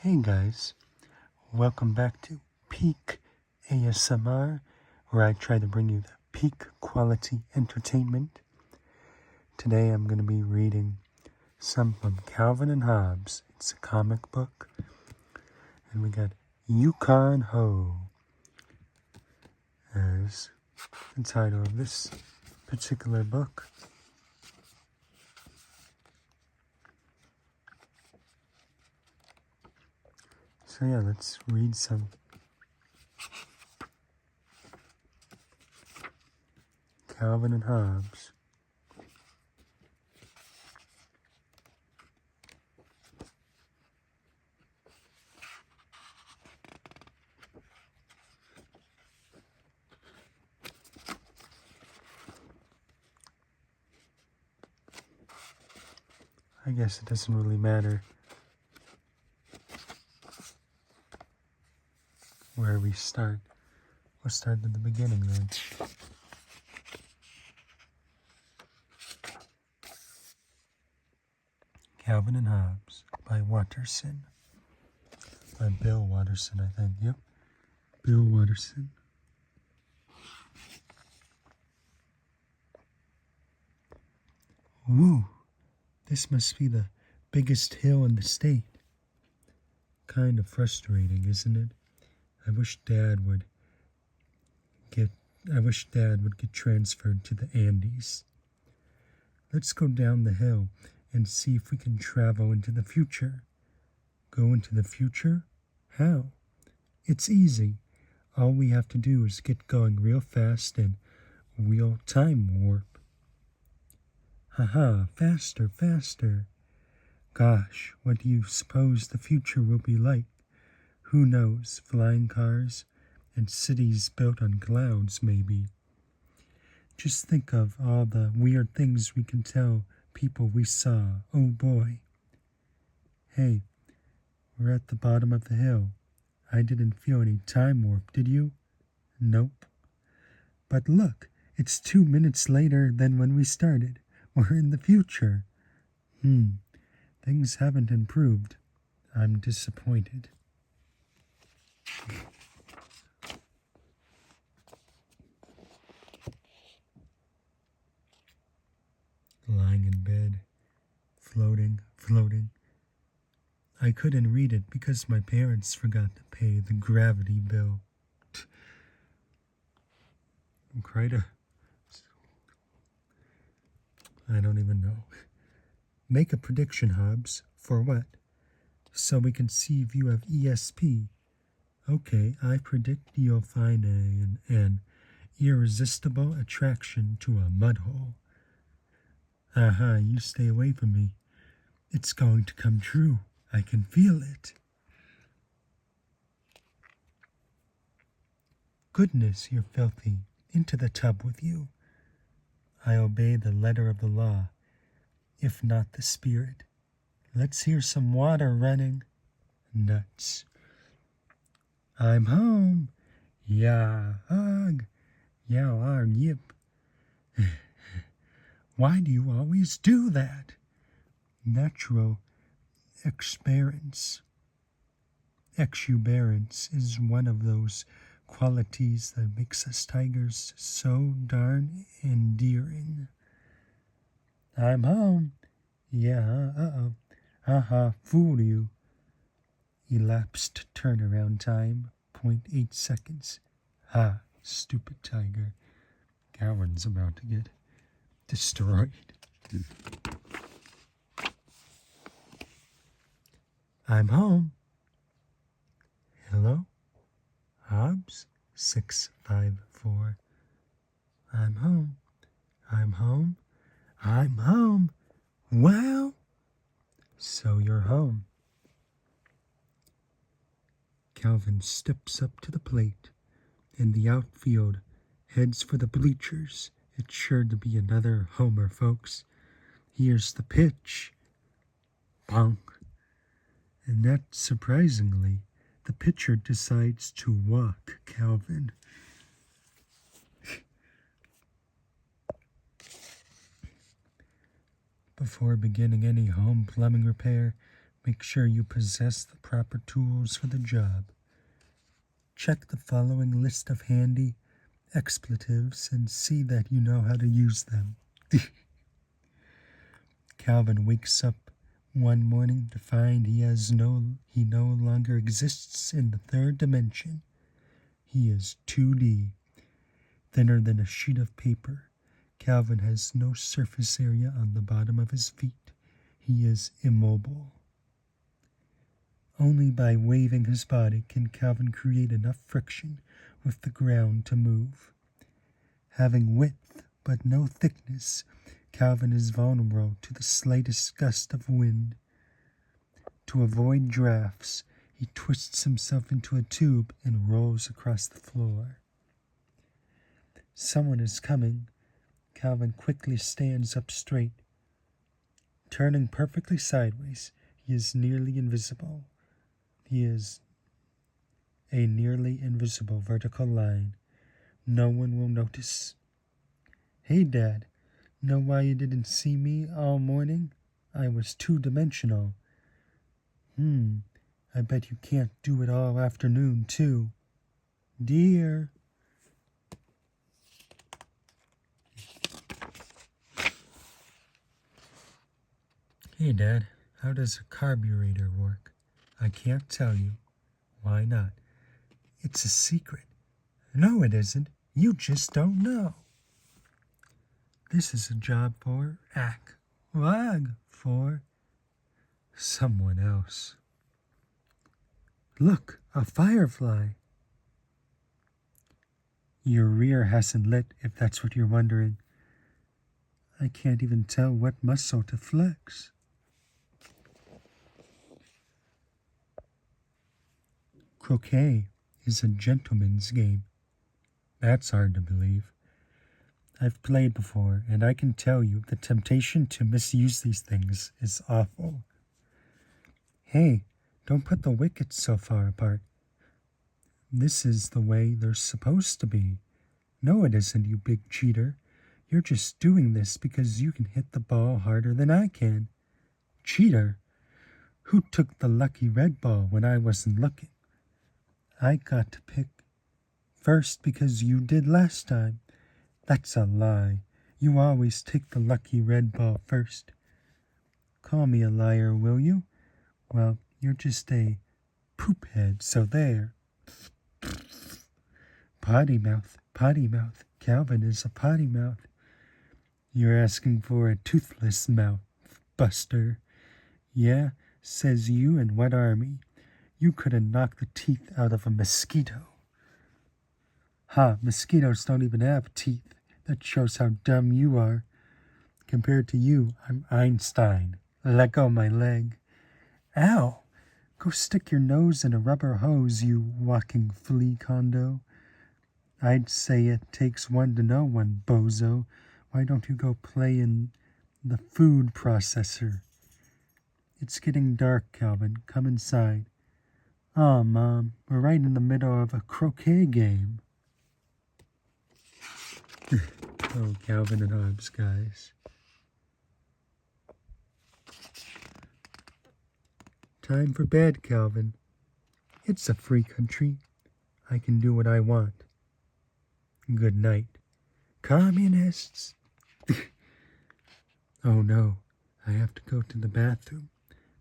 Hey guys, welcome back to Peak ASMR, where I try to bring you the peak quality entertainment. Today I'm going to be reading some from Calvin and Hobbes. It's a comic book, and we got Yukon Ho as the title of this particular book. So yeah, let's read some Calvin and Hobbes. I guess it doesn't really matter where we start. We'll start at the beginning then. Calvin and Hobbes by Watterson. By Bill Watterson, I think. Yep. Bill Watterson. Woo! This must be the biggest hill in the state. Kind of frustrating, isn't it? I wish Dad would get transferred to the Andes. Let's go down the hill and see if we can travel into the future. Go into the future? How? It's easy. All we have to do is get going real fast and we'll time warp. Haha, faster, faster. Gosh, what do you suppose the future will be like? Who knows, flying cars and cities built on clouds, maybe. Just think of all the weird things we can tell people we saw. Oh boy. Hey, we're at the bottom of the hill. I didn't feel any time warp, did you? Nope. But look, it's 2 minutes later than when we started. We're in the future. Things haven't improved. I'm disappointed. Lying in bed, floating. I couldn't read it because my parents forgot to pay the gravity bill. I don't even know. Make a prediction, Hobbes. For what? So we can see if you have ESP. Okay, I predict you'll find an irresistible attraction to a mud hole. Aha, you stay away from me. It's going to come true. I can feel it. Goodness, you're filthy. Into the tub with you. I obey the letter of the law, if not the spirit. Let's hear some water running. Nuts. I'm home. Yeah, hug. Yeah, yip. Why do you always do that? Natural exuberance. Exuberance is one of those qualities that makes us tigers so darn endearing. I'm home. Yeah, Haha, fool you. Elapsed turnaround time, 0.8 seconds. Ha, stupid tiger. Gowan's about to get destroyed. I'm home. Hello? Hobbes? 654. I'm home. I'm home. I'm home. Well, so you're home. Calvin steps up to the plate. In the outfield, heads for the bleachers. It's sure to be another homer, folks. Here's the pitch. Bonk. And not surprisingly, the pitcher decides to walk Calvin. Before beginning any home plumbing repair, Make sure you possess the proper tools for the job. Check the following list of handy expletives and see that you know how to use them. Calvin wakes up one morning to find he no longer exists in the third dimension. He is 2D, thinner than a sheet of paper. Calvin has no surface area on the bottom of his feet. He is immobile. Only by waving his body can Calvin create enough friction with the ground to move. Having width but no thickness, Calvin is vulnerable to the slightest gust of wind. To avoid drafts, he twists himself into a tube and rolls across the floor. Someone is coming. Calvin quickly stands up straight. Turning perfectly sideways, he is nearly invisible. He is a nearly invisible vertical line. No one will notice. Hey, Dad, know why you didn't see me all morning? I was two-dimensional. I bet you can't do it all afternoon, too. Dear. Hey, Dad, how does a carburetor work? I can't tell you. Why not? It's a secret. No, it isn't. You just don't know. This is a job for for someone else. Look, a firefly. Your rear hasn't lit, if that's what you're wondering. I can't even tell what muscle to flex. Croquet is a gentleman's game. That's hard to believe. I've played before, and I can tell you the temptation to misuse these things is awful. Hey, don't put the wickets so far apart. This is the way they're supposed to be. No, it isn't, you big cheater. You're just doing this because you can hit the ball harder than I can. Cheater? Who took the lucky red ball when I wasn't looking? I got to pick first because you did last time. That's a lie. You always take the lucky red ball first. Call me a liar, will you? Well, you're just a poop head, so there. Potty mouth. Calvin is a potty mouth. You're asking for a toothless mouth, Buster. Yeah, says you and what army? You could have knocked the teeth out of a mosquito. Ha, mosquitoes don't even have teeth. That shows how dumb you are. Compared to you, I'm Einstein. Let go my leg. Ow! Go stick your nose in a rubber hose, you walking flea condo. I'd say it takes one to know one, bozo. Why don't you go play in the food processor? It's getting dark, Calvin. Come inside. Aw, Mom, we're right in the middle of a croquet game. Oh, Calvin and Hobbes, guys. Time for bed, Calvin. It's a free country. I can do what I want. Good night. Communists! Oh no, I have to go to the bathroom.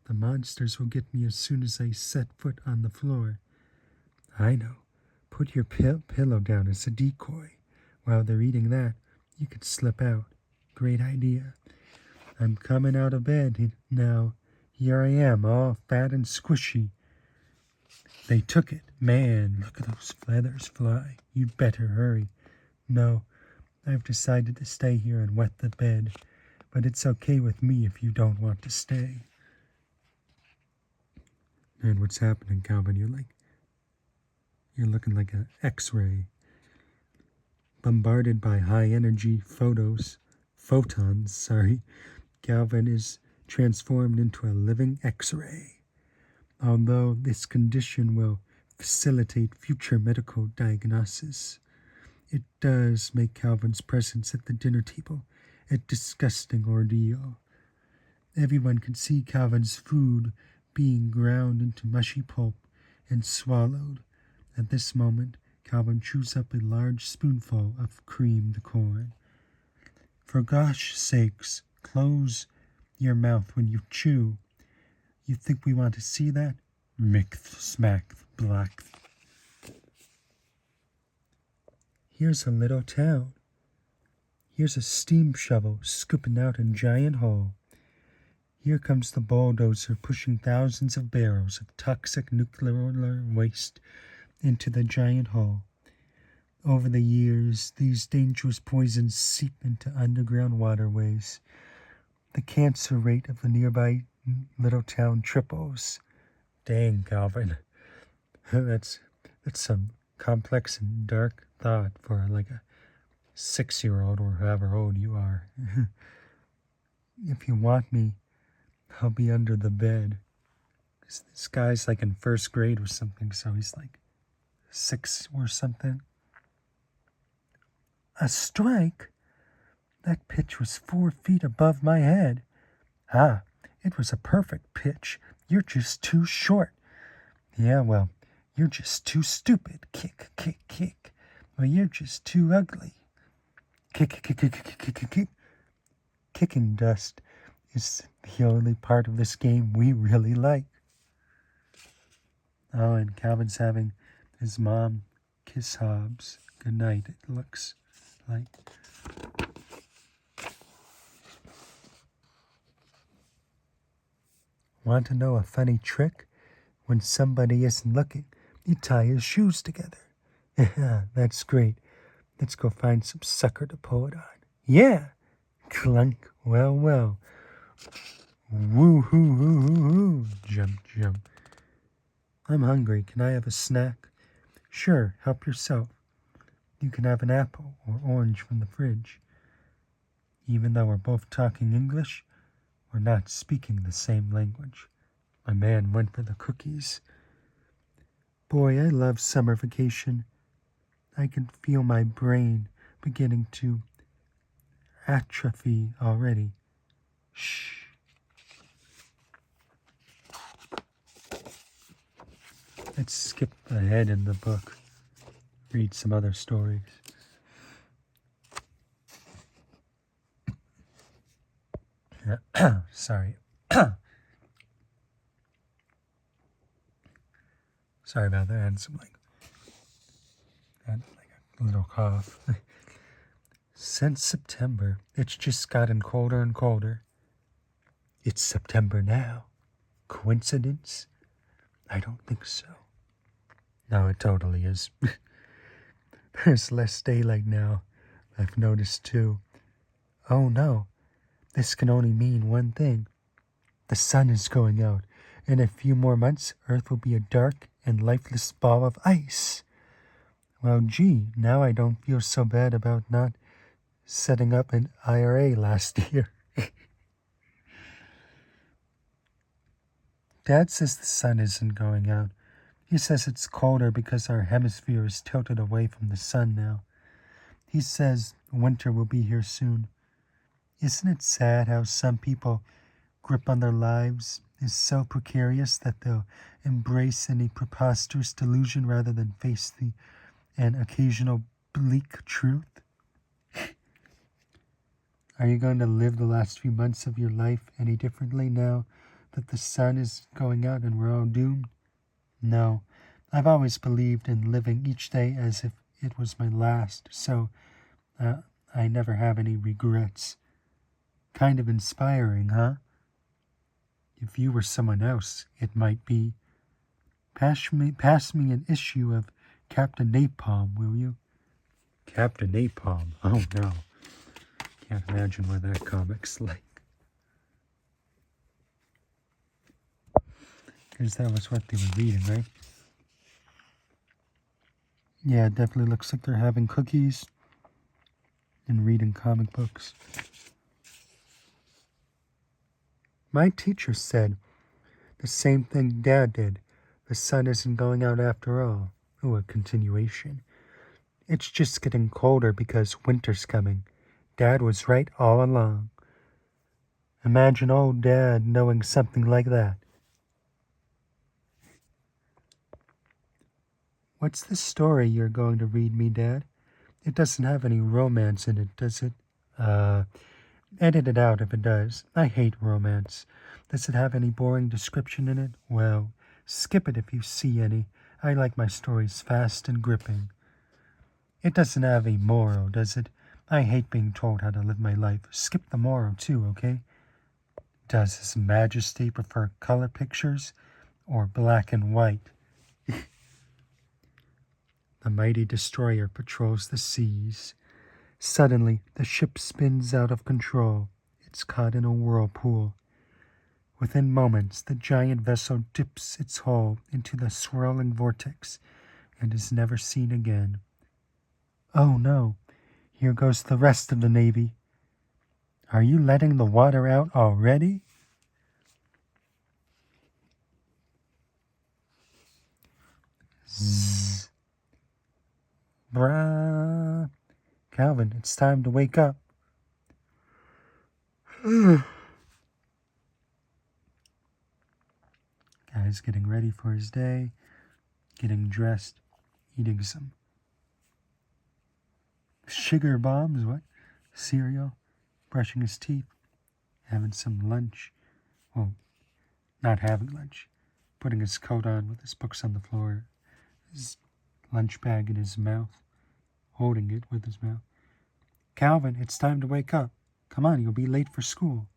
The monsters will get me as soon as I set foot on the floor. I know. Put your pillow down as a decoy. While they're eating that, you could slip out. Great idea. I'm coming out of bed now. Here I am, all fat and squishy. They took it. Man, look at those feathers fly. You'd better hurry. No, I've decided to stay here and wet the bed. But it's okay with me if you don't want to stay. And what's happening, Calvin? You're looking like an X-ray. Bombarded by high-energy photons, Calvin is transformed into a living X-ray. Although this condition will facilitate future medical diagnosis, it does make Calvin's presence at the dinner table a disgusting ordeal. Everyone can see Calvin's food being ground into mushy pulp and swallowed. At this moment, Calvin chews up a large spoonful of cream de corn. For gosh sakes, close your mouth when you chew. You think we want to see that? Mixth, smack, black. Here's a little town. Here's a steam shovel scooping out a giant hole. Here comes the bulldozer pushing thousands of barrels of toxic nuclear waste into the giant hole. Over the years, these dangerous poisons seep into underground waterways. The cancer rate of the nearby little town triples. Dang, Calvin. That's some complex and dark thought for like a 6-year-old or however old you are. If you want me, I'll be under the bed. This guy's like in first grade or something, so he's like 6 or something. A strike? That pitch was 4 feet above my head. Ah, it was a perfect pitch. You're just too short. Yeah, well, you're just too stupid. Kick, kick, kick. Well, you're just too ugly. Kick, kick, kick, kick, kick, kick, kick. Kicking dust is the only part of this game we really like. Oh, and Calvin's having his mom kiss Hobbes. Good night, it looks like. Want to know a funny trick? When somebody isn't looking, you tie his shoes together. That's great. Let's go find some sucker to pull it on. Yeah! Clunk. Well, well. Woo-hoo-hoo-hoo-hoo. Jump, jump. I'm hungry. Can I have a snack? Sure, help yourself. You can have an apple or orange from the fridge. Even though we're both talking English, we're not speaking the same language. My man went for the cookies. Boy, I love summer vacation. I can feel my brain beginning to atrophy already. Shh. Let's skip ahead in the book. Read some other stories. Sorry. Sorry about that. I had a little cough. Since September, it's just gotten colder and colder. It's September now. Coincidence? I don't think so. No, it totally is. There's less daylight now. I've noticed too. Oh no, this can only mean one thing. The sun is going out. In a few more months, Earth will be a dark and lifeless ball of ice. Well, gee, now I don't feel so bad about not setting up an IRA last year. Dad says the sun isn't going out. He says it's colder because our hemisphere is tilted away from the sun now. He says winter will be here soon. Isn't it sad how some people grip on their lives is so precarious that they'll embrace any preposterous delusion rather than face an occasional bleak truth? Are you going to live the last few months of your life any differently now that the sun is going out and we're all doomed? No, I've always believed in living each day as if it was my last, so I never have any regrets. Kind of inspiring, huh? If you were someone else, it might be. Pass me an issue of Captain Napalm, will you? Captain Napalm? Oh no. Can't imagine what that comic's like. Because that was what they were reading, right? Yeah, it definitely looks like they're having cookies and reading comic books. My teacher said the same thing Dad did. The sun isn't going out after all. Oh, a continuation. It's just getting colder because winter's coming. Dad was right all along. Imagine old Dad knowing something like that. What's the story you're going to read me, Dad? It doesn't have any romance in it, does it? Edit it out if it does. I hate romance. Does it have any boring description in it? Well, skip it if you see any. I like my stories fast and gripping. It doesn't have a moral, does it? I hate being told how to live my life. Skip the moral too, okay? Does His Majesty prefer color pictures or black and white? The mighty destroyer patrols the seas. Suddenly, the ship spins out of control. It's caught in a whirlpool. Within moments, the giant vessel dips its hull into the swirling vortex and is never seen again. Oh no, here goes the rest of the Navy. Are you letting the water out already? Zzz. Brah. Calvin, it's time to wake up. Guy's getting ready for his day, getting dressed, eating some sugar bombs, what? Cereal, brushing his teeth, having some lunch. Well, not having lunch, putting his coat on with his books on the floor, his lunch bag in his mouth, holding it with his mouth. Calvin, it's time to wake up. Come on, you'll be late for school.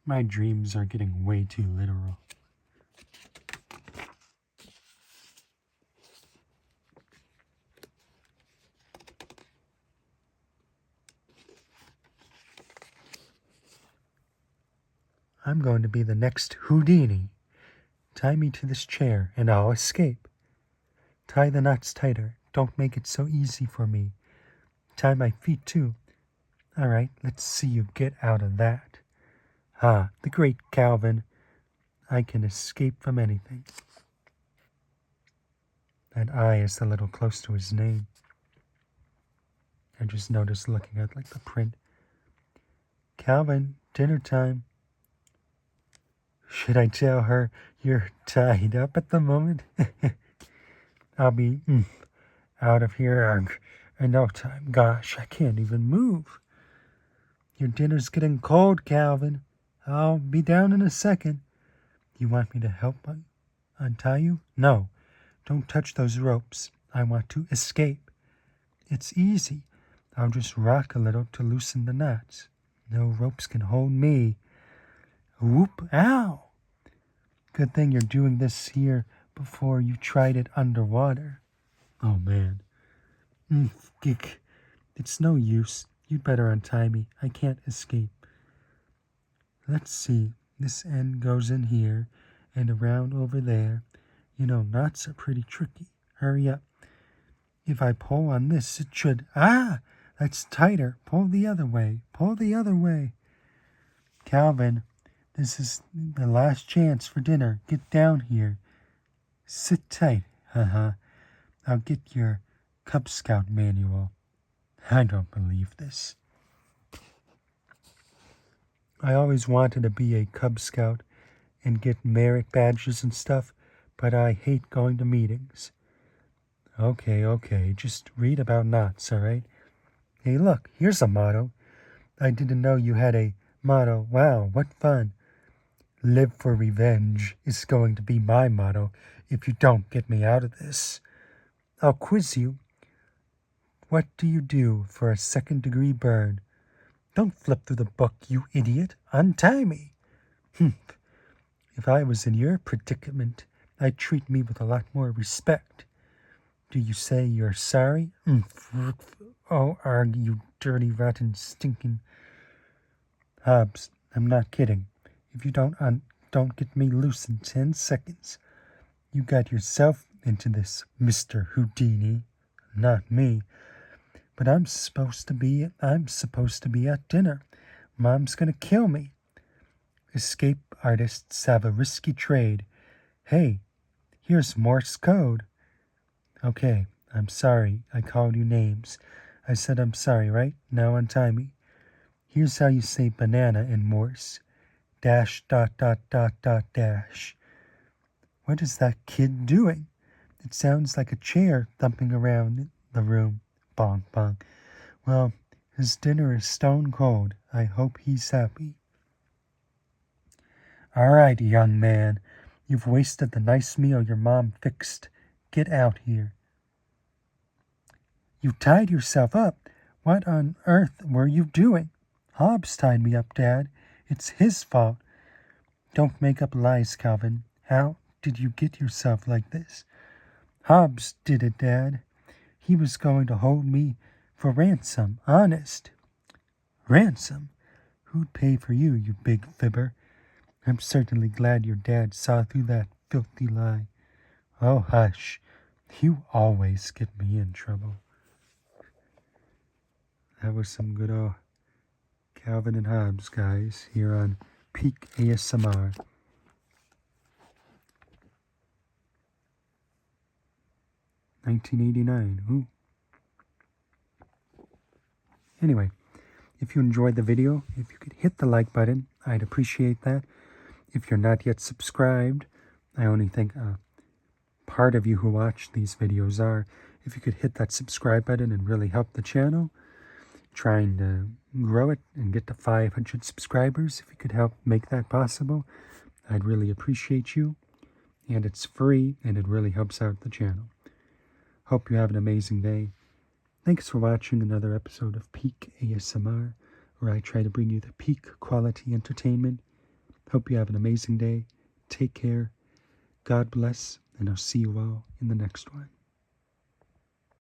My dreams are getting way too literal. I'm going to be the next Houdini. Tie me to this chair and I'll escape. Tie the knots tighter. Don't make it so easy for me. Tie my feet too. All right, let's see you get out of that. Ah, the great Calvin. I can escape from anything. That I is a little close to his name. I just noticed looking at like the print. Calvin, dinner time. Should I tell her you're tied up at the moment? I'll be out of here in no time. Gosh, I can't even move. Your dinner's getting cold, Calvin. I'll be down in a second. You want me to help untie you? No, don't touch those ropes. I want to escape. It's easy. I'll just rock a little to loosen the knots. No ropes can hold me. Whoop, ow! Good thing you're doing this here before you tried it underwater. Oh, man. Gick. It's no use. You'd better untie me. I can't escape. Let's see. This end goes in here and around over there. You know, knots are pretty tricky. Hurry up. If I pull on this, it should... Ah! That's tighter. Pull the other way. Pull the other way. Calvin, this is the last chance for dinner. Get down here. Sit tight. I'll get your Cub Scout manual. I don't believe this. I always wanted to be a Cub Scout and get merit badges and stuff, but I hate going to meetings. Okay, just read about knots, all right? Hey, look, here's a motto. I didn't know you had a motto. Wow, what fun. Live for revenge is going to be my motto if you don't get me out of this. I'll quiz you. What do you do for a second-degree burn? Don't flip through the book, you idiot. Untie me. If I was in your predicament, I'd treat me with a lot more respect. Do you say you're sorry? Oh, arg, you dirty, rotten, stinking... Hobbes, I'm not kidding. If you don't get me loose in 10 seconds, you got yourself into this, Mr. Houdini. Not me. But I'm supposed to be at dinner. Mom's gonna kill me. Escape artists have a risky trade. Hey, here's Morse code. Okay, I'm sorry. I called you names. I said I'm sorry, right? Now untie me. Here's how you say banana in Morse. Dash, dot, dot, dot, dot, dash. What is that kid doing? It sounds like a chair thumping around the room. Bonk, bonk. Well, his dinner is stone cold. I hope he's happy. All right, young man. You've wasted the nice meal your mom fixed. Get out here. You tied yourself up. What on earth were you doing? Hobbes tied me up, Dad. It's his fault. Don't make up lies, Calvin. How did you get yourself like this? Hobbes did it, Dad. He was going to hold me for ransom, honest. Ransom? Who'd pay for you, you big fibber? I'm certainly glad your dad saw through that filthy lie. Oh, hush. You always get me in trouble. That was some good old Calvin and Hobbes, guys, here on Peak ASMR. $19.89. Ooh. Anyway, if you enjoyed the video, if you could hit the like button, I'd appreciate that. If you're not yet subscribed, I only think part of you who watch these videos are. If you could hit that subscribe button and really help the channel, trying to grow it and get to 500 subscribers, if you could help make that possible, I'd really appreciate you. And it's free, and it really helps out the channel. Hope you have an amazing day. Thanks for watching another episode of Peak ASMR, where I try to bring you the peak quality entertainment. Hope you have an amazing day. Take care. God bless, and I'll see you all in the next one.